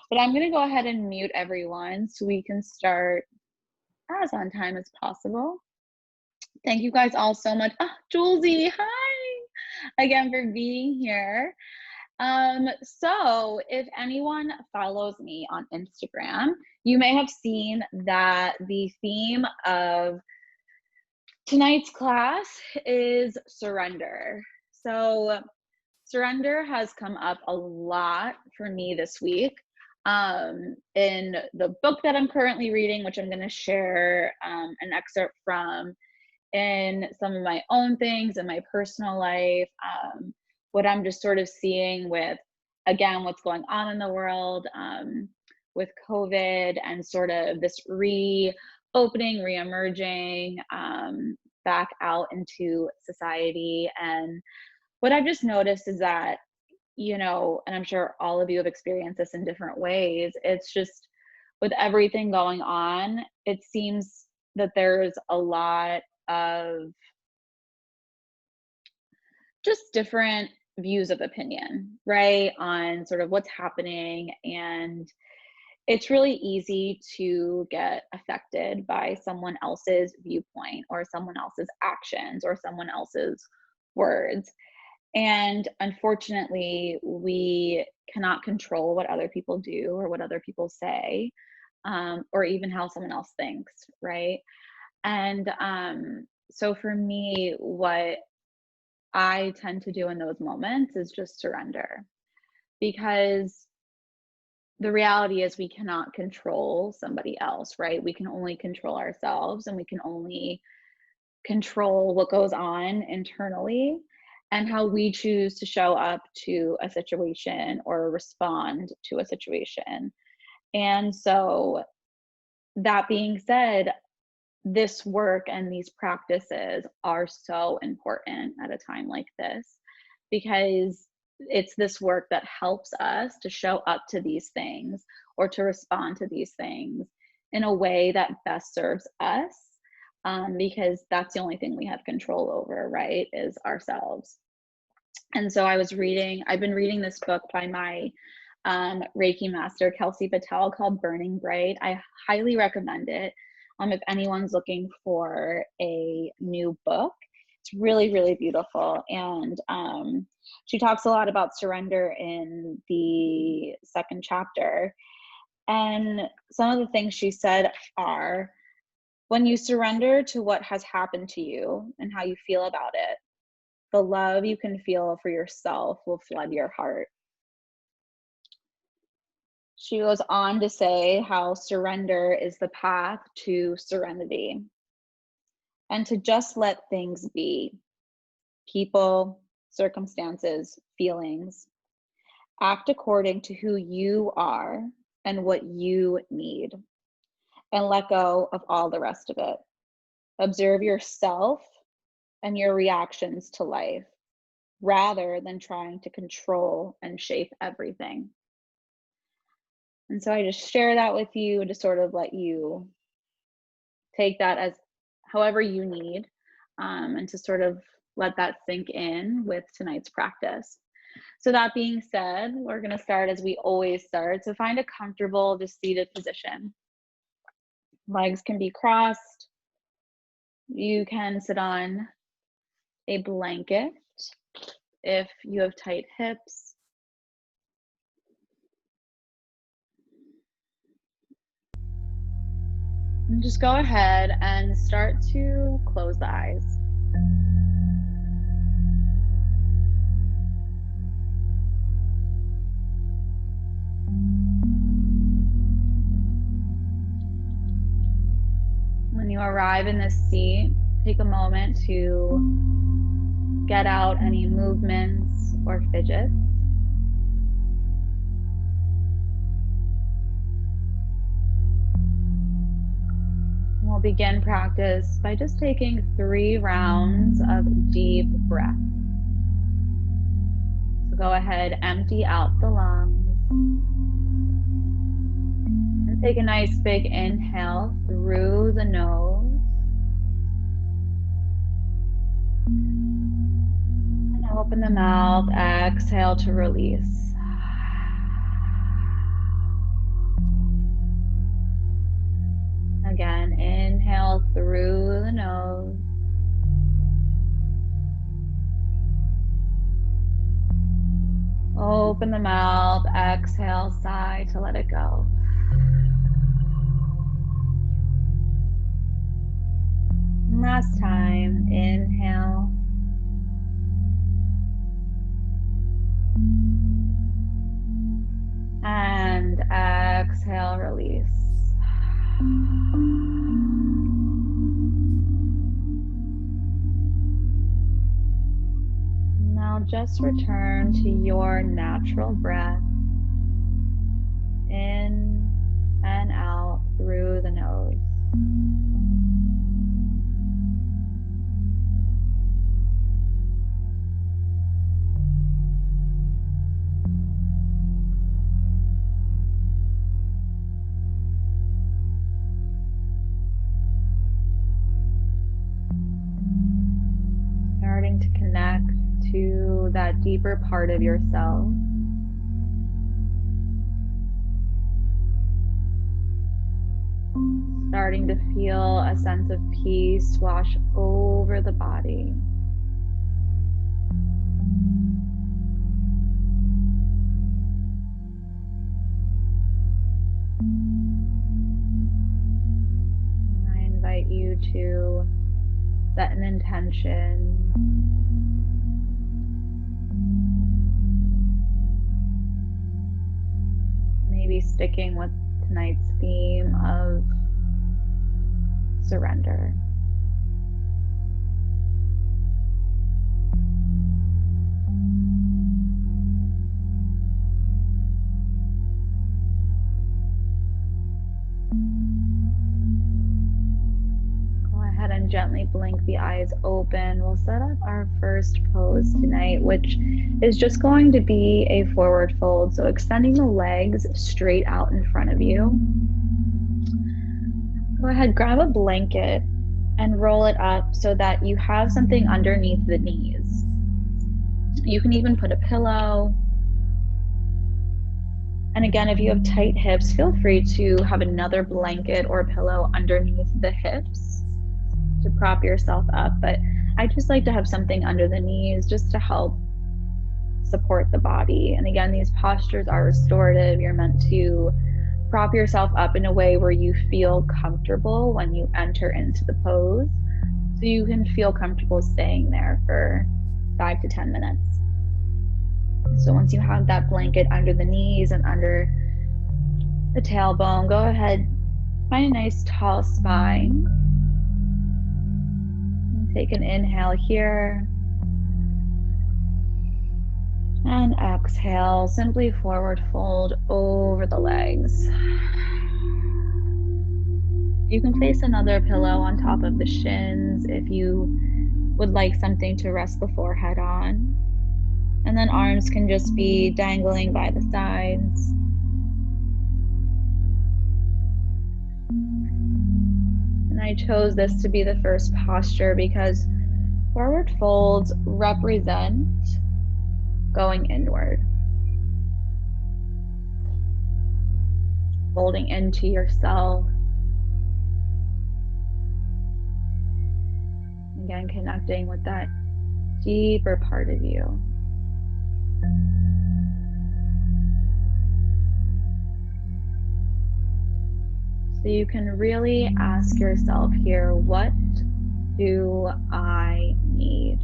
But I'm gonna go ahead and mute everyone so we can start as on time as possible. Thank you guys all so much. Oh, Julesy, hi again for being here. So if anyone follows me on Instagram, you may have seen that the theme of tonight's class is surrender. So surrender has come up a lot for me this week. In the book that I'm currently reading, which I'm going to share an excerpt from, in some of my own things in my personal life, what I'm just sort of seeing with, again, what's going on in the world with COVID and sort of this reopening, reemerging back out into society. And what I've just noticed is that, you know, and I'm sure all of you have experienced this in different ways, it's just with everything going on, it seems that there's a lot of just different views of opinion, right, on sort of what's happening. And it's really easy to get affected by someone else's viewpoint or someone else's actions or someone else's words. And unfortunately, we cannot control what other people do or what other people say, or even how someone else thinks, right? And so for me, what I tend to do in those moments is just surrender, because the reality is we cannot control somebody else, right? We can only control ourselves, and we can only control what goes on internally and how we choose to show up to a situation or respond to a situation. And so, that being said, this work and these practices are so important at a time like this, because it's this work that helps us to show up to these things or to respond to these things in a way that best serves us, because that's the only thing we have control over, right, is ourselves. And so I've been reading this book by my Reiki master, Kelsey Patel, called Burning Bright. I highly recommend it if anyone's looking for a new book. It's really, really beautiful. And she talks a lot about surrender in the second chapter. And some of the things she said are, when you surrender to what has happened to you and how you feel about it, the love you can feel for yourself will flood your heart. She goes on to say how surrender is the path to serenity, and to just let things be. People, circumstances, feelings. Act according to who you are and what you need, and let go of all the rest of it. Observe yourself and your reactions to life, rather than trying to control and shape everything. And so I just share that with you to sort of let you take that as however you need, and to sort of let that sink in with tonight's practice. So that being said, we're going to start as we always start. So find a comfortable, just seated position. Legs can be crossed. You can sit on a blanket if you have tight hips. And just go ahead and start to close the eyes. When you arrive in this seat, take a moment to get out any movements or fidgets. We'll begin practice by just taking 3 rounds of deep breath. So go ahead, empty out the lungs. And take a nice big inhale through the nose. And open the mouth, exhale to release. Again, inhale through the nose. Open the mouth, exhale, sigh to let it go. Last time, inhale. And exhale, release. Now just return to your natural breath in and out through the nose. Starting to connect to that deeper part of yourself. Starting to feel a sense of peace wash over the body. I invite you to set an intention. Maybe sticking with tonight's theme of surrender. Go ahead and gently blink the eyes open. We'll set up our first pose tonight, which is just going to be a forward fold. So extending the legs straight out in front of you. Go ahead, grab a blanket and roll it up so that you have something underneath the knees. You can even put a pillow. And again, if you have tight hips, feel free to have another blanket or pillow underneath the hips to prop yourself up. But I just like to have something under the knees just to help support the body. And again, these postures are restorative. You're meant to prop yourself up in a way where you feel comfortable when you enter into the pose. So you can feel comfortable staying there for 5 to 10 minutes. So once you have that blanket under the knees and under the tailbone, go ahead, find a nice tall spine. Take an inhale here. And exhale, simply forward fold over the legs. You can place another pillow on top of the shins if you would like something to rest the forehead on. And then arms can just be dangling by the sides. And I chose this to be the first posture because forward folds represent going inward. Folding into yourself. Again, connecting with that deeper part of you. So you can really ask yourself here, what do I need?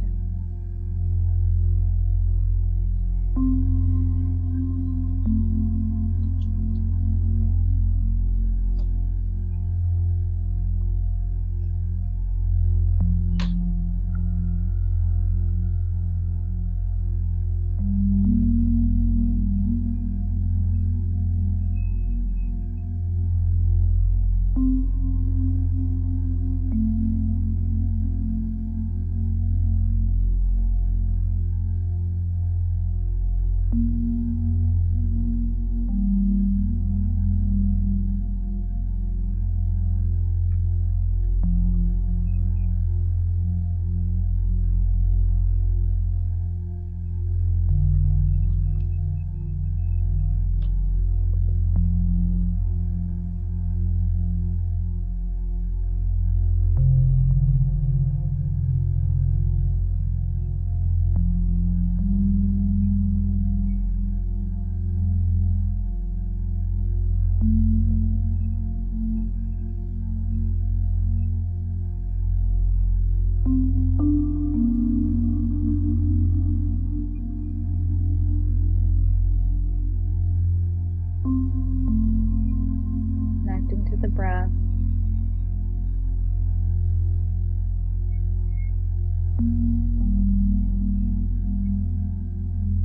the breath.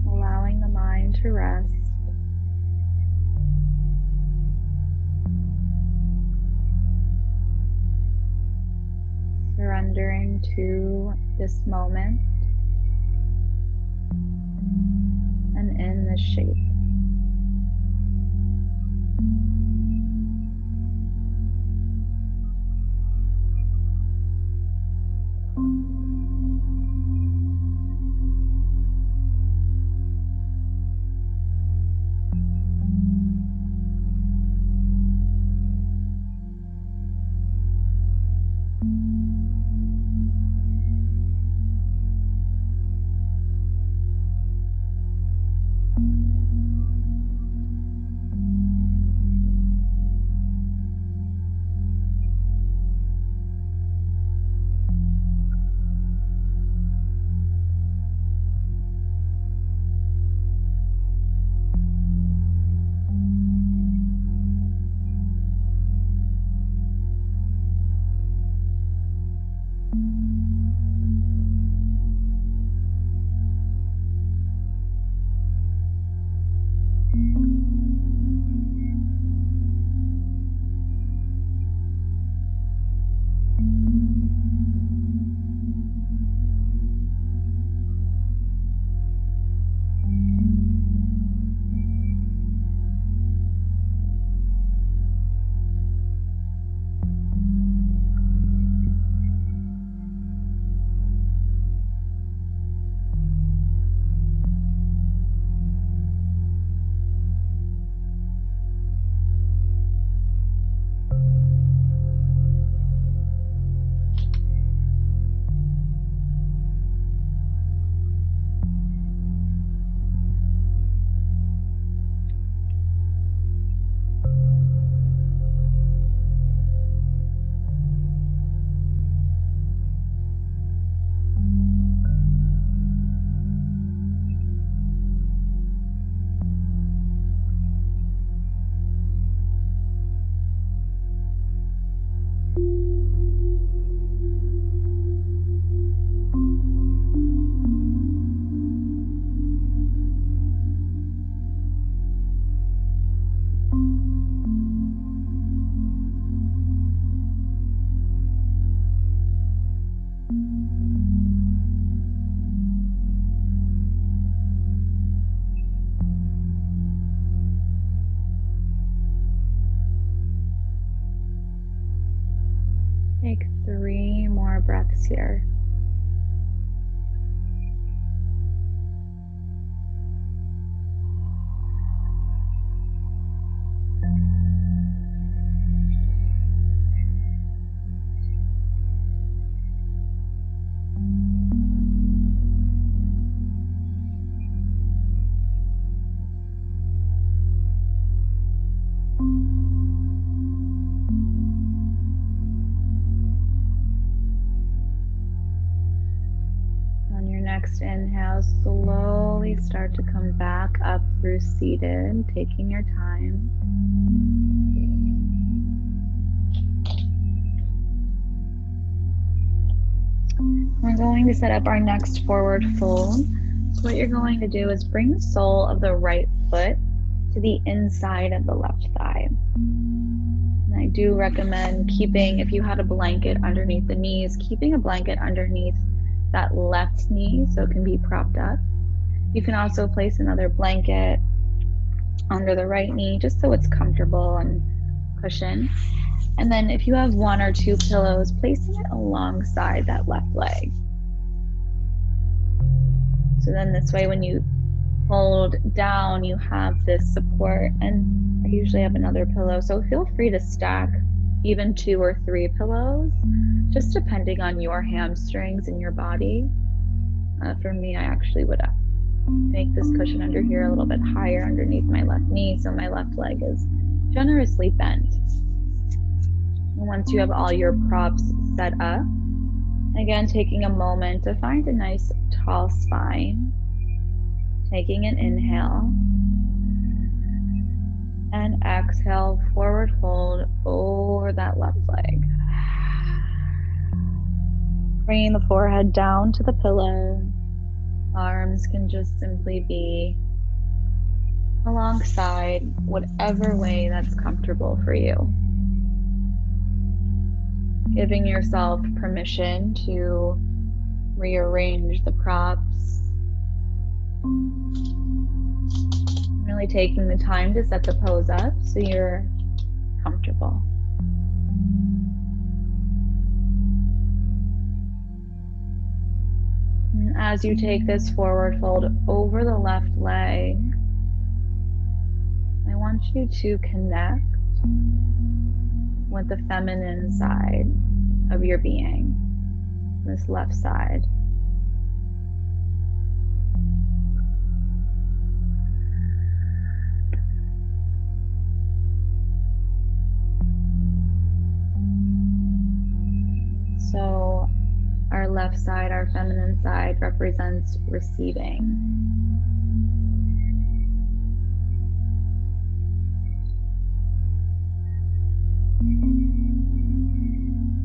Allowing the mind to rest. Surrendering to this moment and in this shape. Take 3 more breaths here. Next inhale, slowly start to come back up through seated, taking your time. We're going to set up our next forward fold. So what you're going to do is bring the sole of the right foot to the inside of the left thigh. And I do recommend keeping, if you had a blanket underneath the knees, keeping a blanket underneath that left knee so it can be propped up. You can also place another blanket under the right knee just so it's comfortable and cushioned. And then if you have 1 or 2 pillows, placing it alongside that left leg. So then this way when you fold down, you have this support, and I usually have another pillow. So feel free to stack even 2 or 3 pillows, just depending on your hamstrings and your body. For me, I actually would make this cushion under here a little bit higher underneath my left knee, so my left leg is generously bent. And once you have all your props set up, again, taking a moment to find a nice tall spine, taking an inhale, And exhale, forward fold over that left leg. Bringing the forehead down to the pillow. Arms can just simply be alongside, whatever way that's comfortable for you. Giving yourself permission to rearrange the props. Really taking the time to set the pose up so you're comfortable. And as you take this forward fold over the left leg, I want you to connect with the feminine side of your being, this left side. So our left side, our feminine side, represents receiving.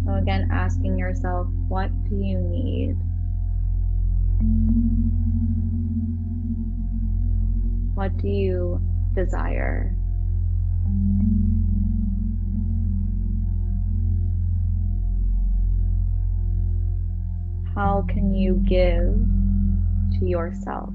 So again, asking yourself, what do you need? What do you desire? How can you give to yourself?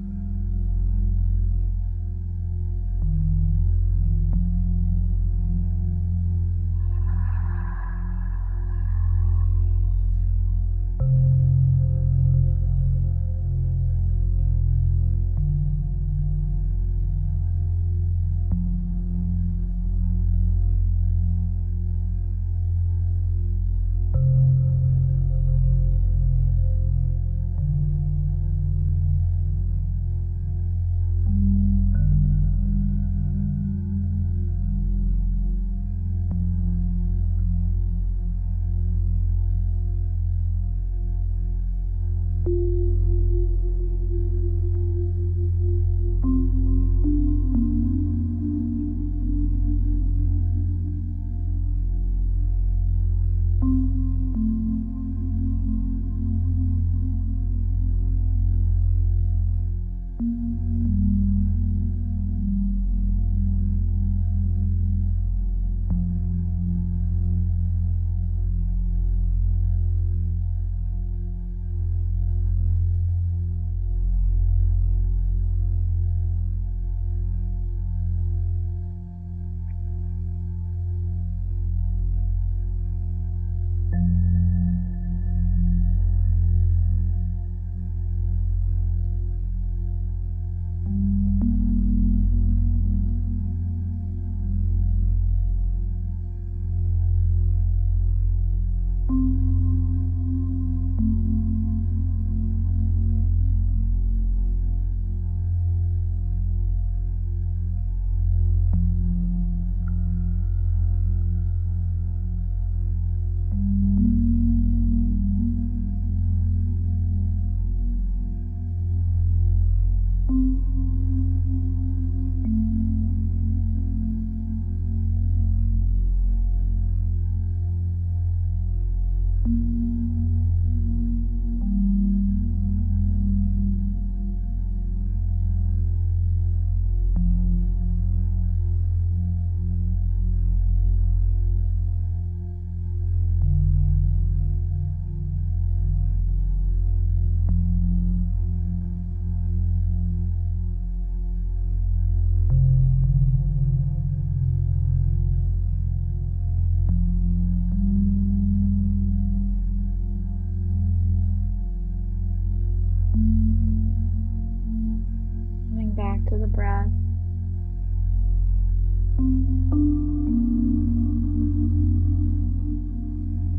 Coming back to the breath.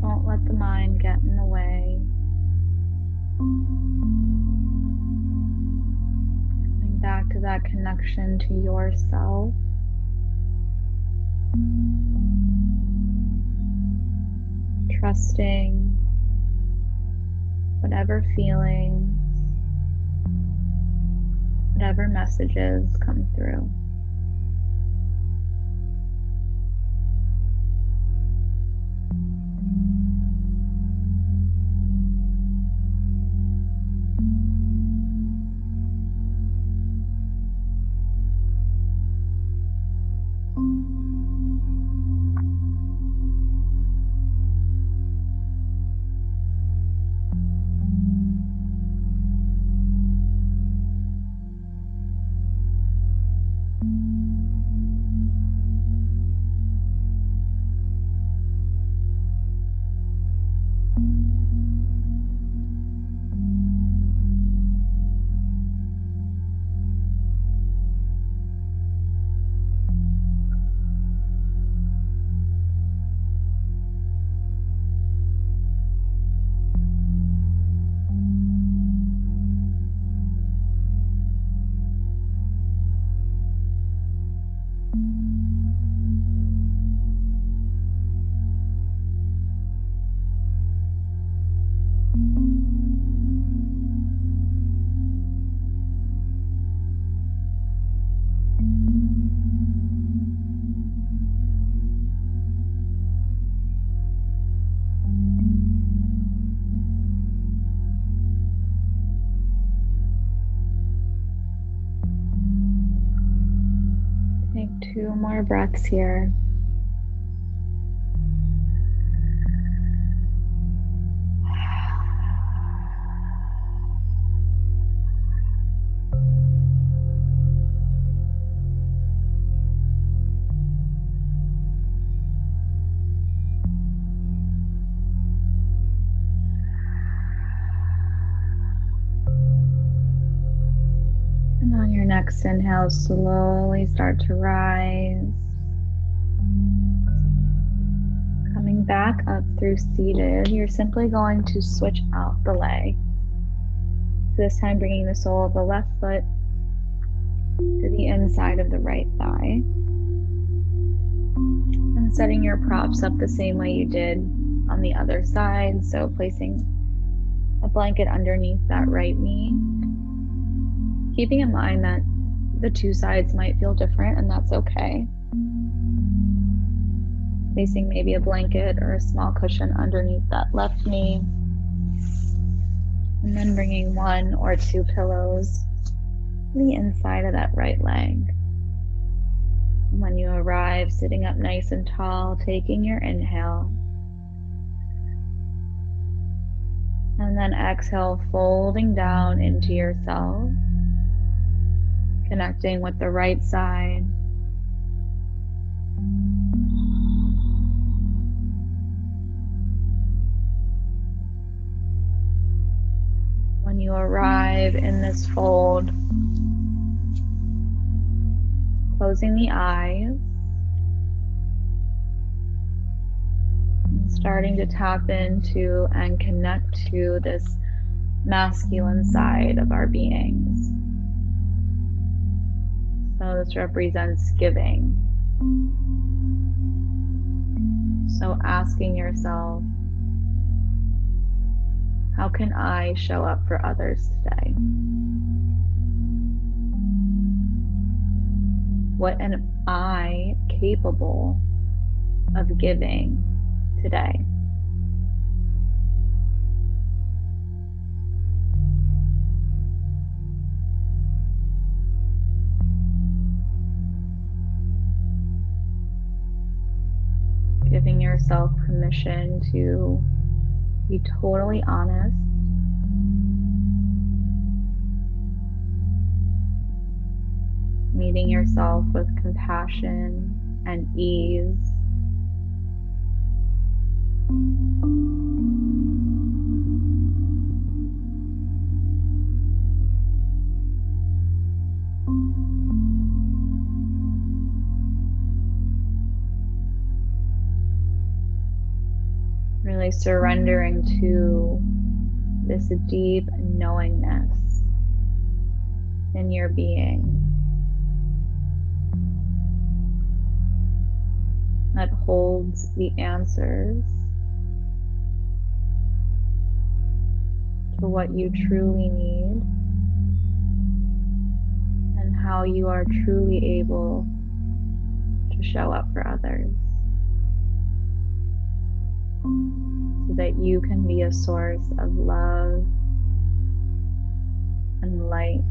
Don't let the mind get in the way. Coming back to that connection to yourself. Trusting whatever feelings, whatever messages come through. 2 more breaths here. And on your next inhale, slowly start to rise. Coming back up through seated, you're simply going to switch out the leg. So this time bringing the sole of the left foot to the inside of the right thigh. And setting your props up the same way you did on the other side. So placing a blanket underneath that right knee. Keeping in mind that the 2 sides might feel different, and that's okay. Placing maybe a blanket or a small cushion underneath that left knee. And then bringing 1 or 2 pillows to the inside of that right leg. And when you arrive, sitting up nice and tall, taking your inhale. And then exhale, folding down into yourself. Connecting with the right side. When you arrive in this fold, closing the eyes, and starting to tap into and connect to this masculine side of our beings. So this represents giving. So asking yourself, how can I show up for others today? What am I capable of giving today? Giving yourself permission to be totally honest. Meeting yourself with compassion and ease. Really surrendering to this deep knowingness in your being that holds the answers to what you truly need and how you are truly able to show up for others, so that you can be a source of love and light.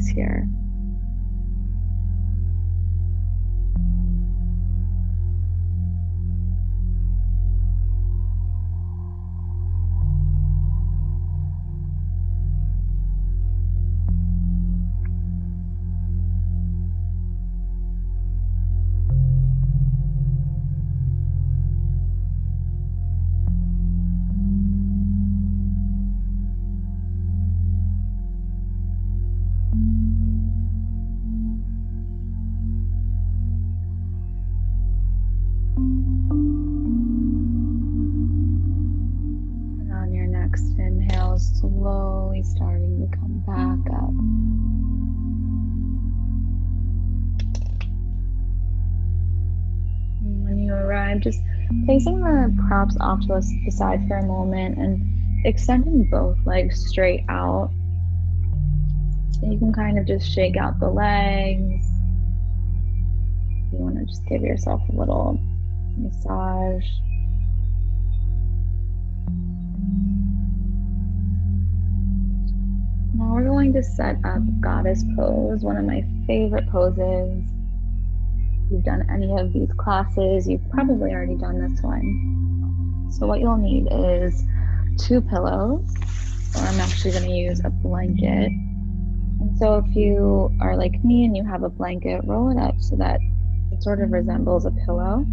space here. Next inhale, slowly starting to come back up. And when you arrive, just placing the props off to the side for a moment and extending both legs straight out. So you can kind of just shake out the legs. You want to just give yourself a little massage. Now we're going to set up goddess pose, one of my favorite poses. If you've done any of these classes, you've probably already done this one. So what you'll need is 2 pillows, or I'm actually going to use a blanket. And so if you are like me and you have a blanket, roll it up so that it sort of resembles a pillow.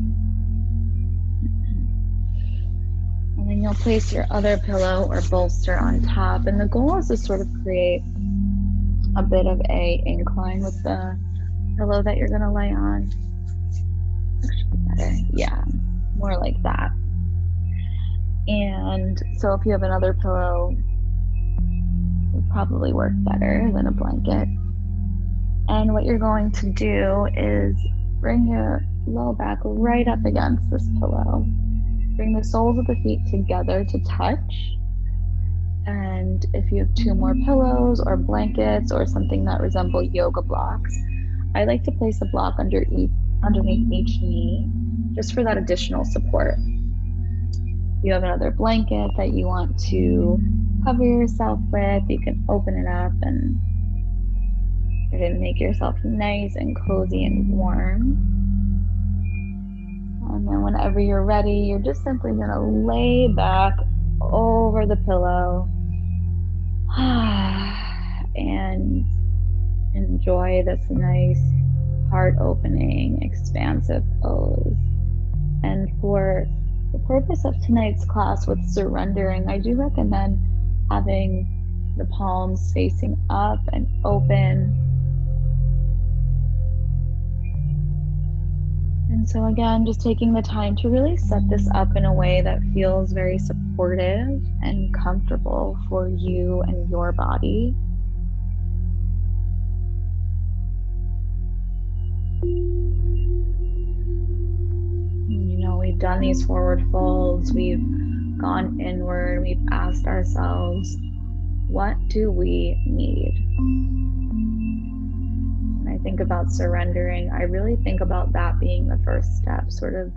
And then you'll place your other pillow or bolster on top. And the goal is to sort of create a bit of a incline with the pillow that you're gonna lay on. Actually better, yeah, more like that. And so if you have another pillow, it would probably work better than a blanket. And what you're going to do is bring your low back right up against this pillow. Bring the soles of the feet together to touch. And if you have 2 more pillows or blankets or something that resemble yoga blocks, I like to place a block underneath each knee, just for that additional support. If you have another blanket that you want to cover yourself with, you can open it up and you're going to make yourself nice and cozy and warm. And then whenever you're ready, you're just simply going to lay back over the pillow and enjoy this nice, heart-opening, expansive pose. And for the purpose of tonight's class with surrendering, I do recommend having the palms facing up and open. And so again, just taking the time to really set this up in a way that feels very supportive and comfortable for you and your body. You know, we've done these forward folds, we've gone inward, we've asked ourselves, what do we need? When I think about surrendering, I really think about that being the first step, sort of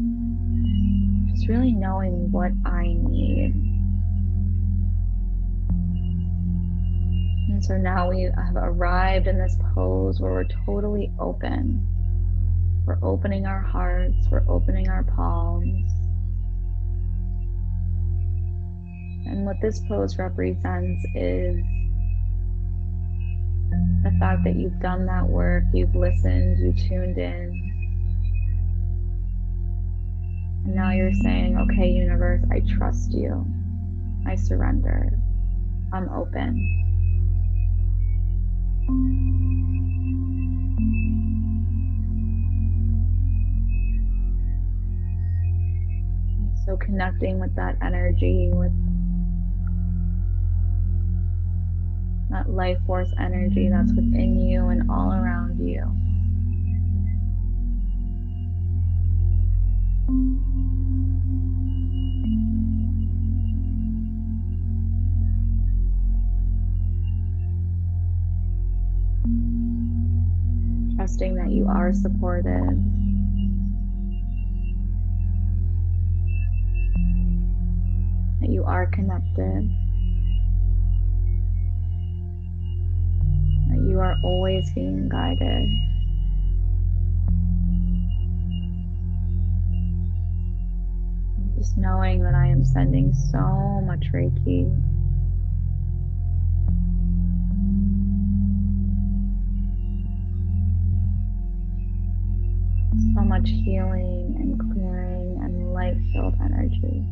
just really knowing what I need. And so now we have arrived in this pose where we're totally open. We're opening our hearts, we're opening our palms. And what this pose represents is the fact that you've done that work, you've listened, you tuned in. And now you're saying, okay, universe, I trust you. I surrender. I'm open. So connecting with that energy, with that life force energy that's within you and all around you. Trusting that you are supported. That you are connected. That you are always being guided. Just knowing that I am sending so much Reiki. So much healing and clearing and light-filled energy.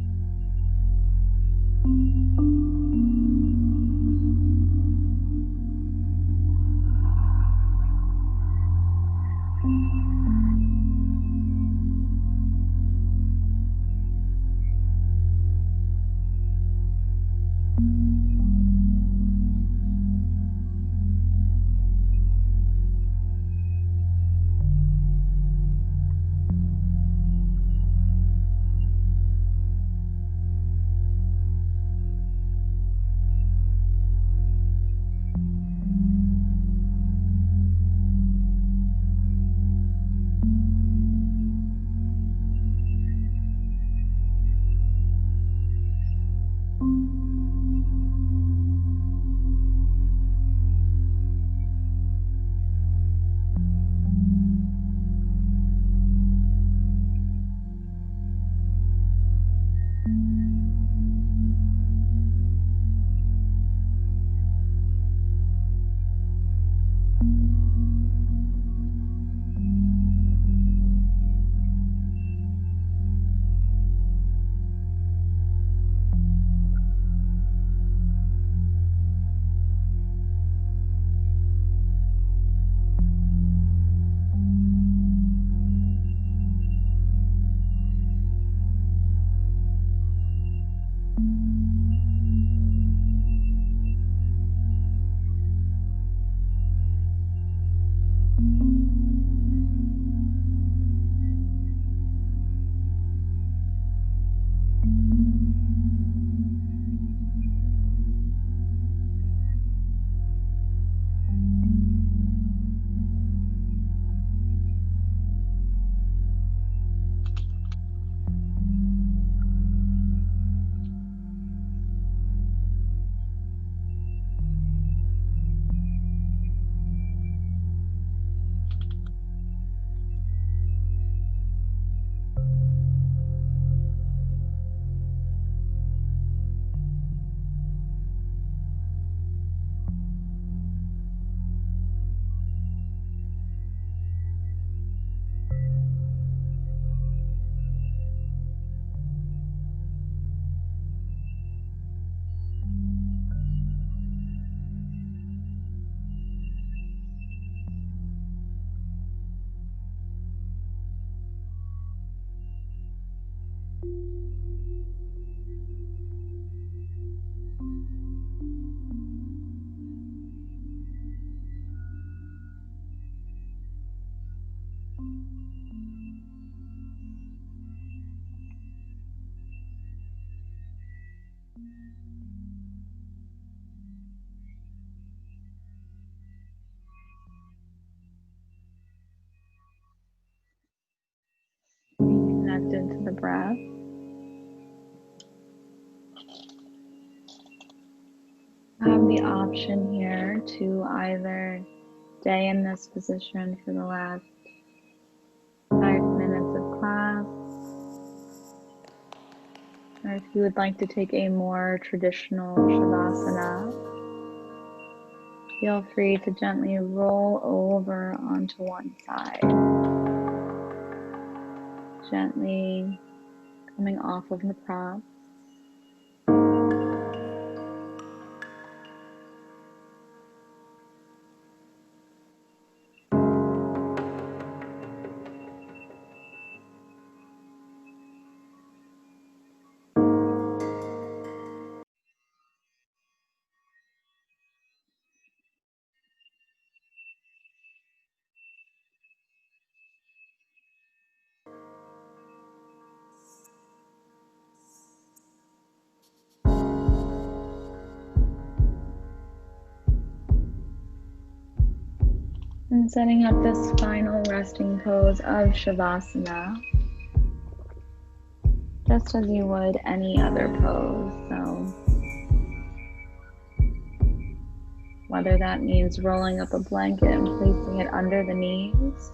Connect into the breath. I have the option here to either stay in this position for the last 5 minutes of class, or if you would like to take a more traditional Shavasana, feel free to gently roll over onto one side, gently coming off of the prop. And setting up this final resting pose of Shavasana, just as you would any other pose. So whether that means rolling up a blanket and placing it under the knees,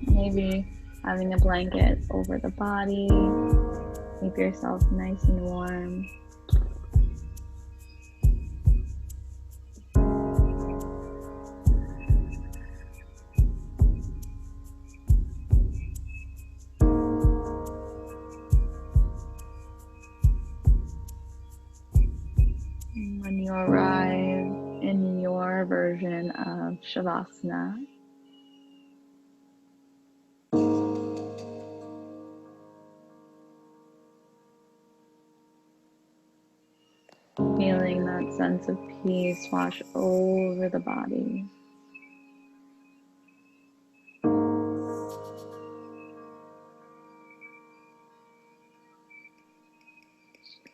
maybe having a blanket over the body, keep yourself nice and warm. When you arrive in your version of Shavasana, feeling that sense of peace wash over the body.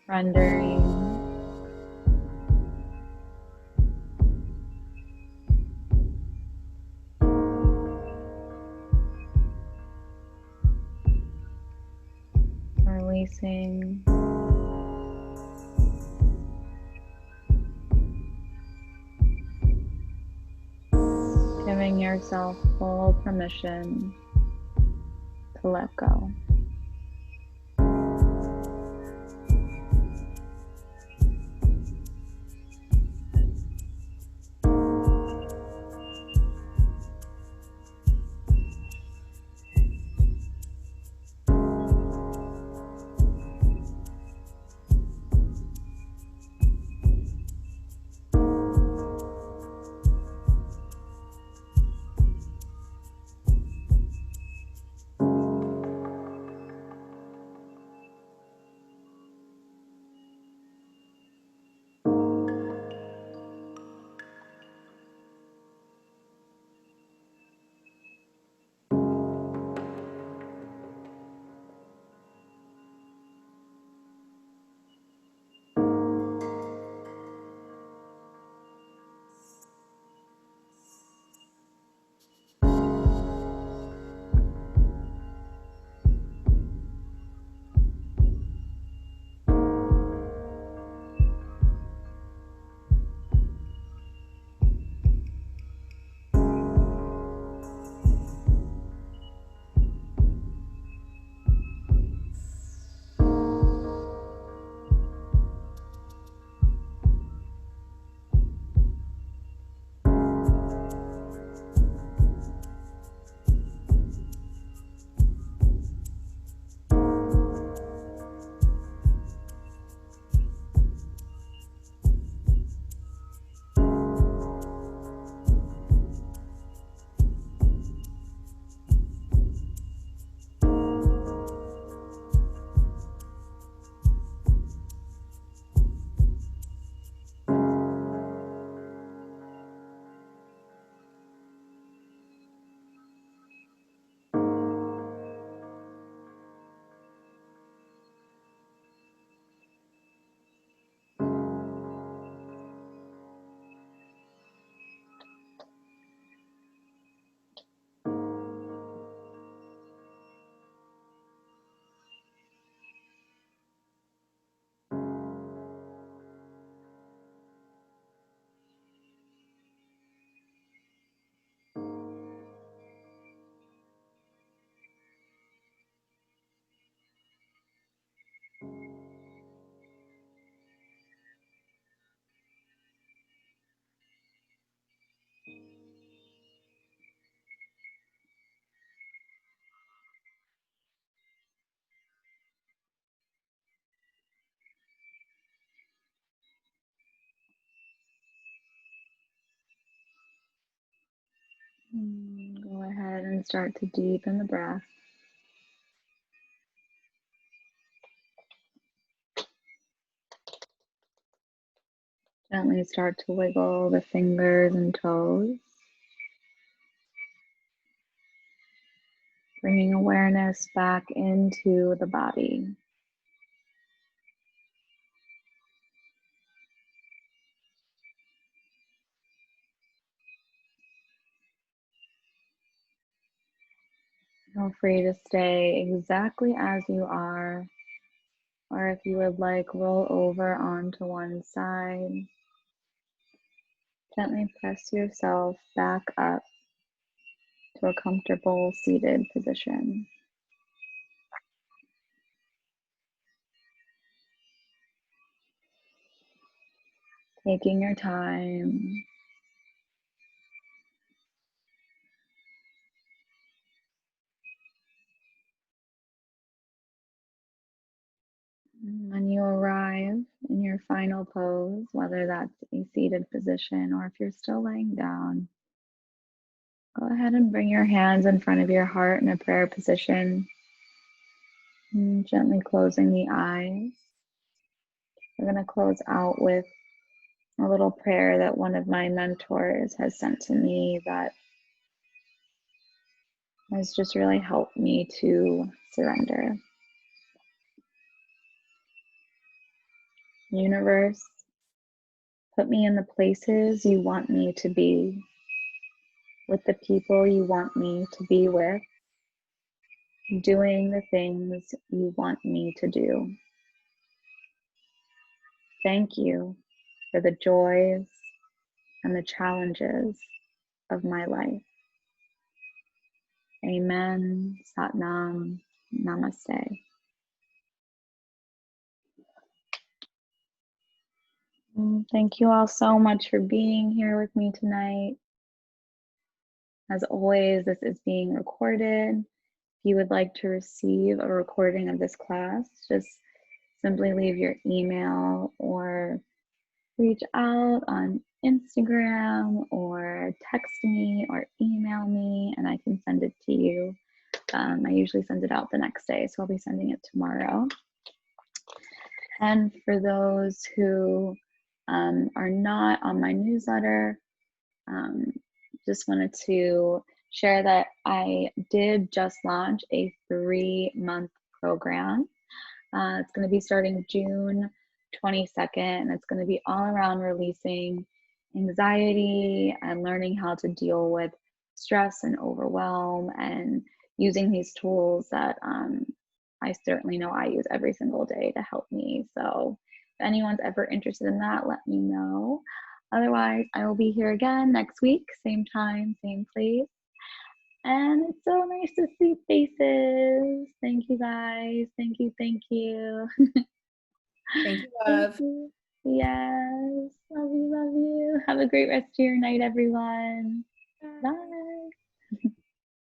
Surrendering. Releasing. Giving yourself full permission to let go. Go ahead and start to deepen the breath. Gently start to wiggle the fingers and toes, bringing awareness back into the body. Feel free to stay exactly as you are, or if you would like, roll over onto one side. Gently press yourself back up to a comfortable seated position. Taking your time. When you arrive in your final pose, whether that's a seated position or if you're still laying down, go ahead and bring your hands in front of your heart in a prayer position, and gently closing the eyes. We're going to close out with a little prayer that one of my mentors has sent to me that has just really helped me to surrender. Universe, put me in the places you want me to be, with the people you want me to be with, doing the things you want me to do. Thank you for the joys and the challenges of my life. Amen. Satnam. Namaste. Thank you all so much for being here with me tonight. As always, this is being recorded. If you would like to receive a recording of this class, just simply leave your email or reach out on Instagram or text me or email me and I can send it to you. I usually send it out the next day, so I'll be sending it tomorrow. And for those who are not on my newsletter, just wanted to share that I did just launch a 3-month program. It's going to be starting June 22nd, and it's going to be all around releasing anxiety and learning how to deal with stress and overwhelm and using these tools that I certainly know I use every single day to help me. So if anyone's ever interested in that, let me know. Otherwise, I will be here again next week, same time, same place. And it's so nice to see faces. Thank you guys. Thank you. Thank you. Thank you, love. Thank you. Yes. Love you. Love you. Have a great rest of your night, everyone. Bye.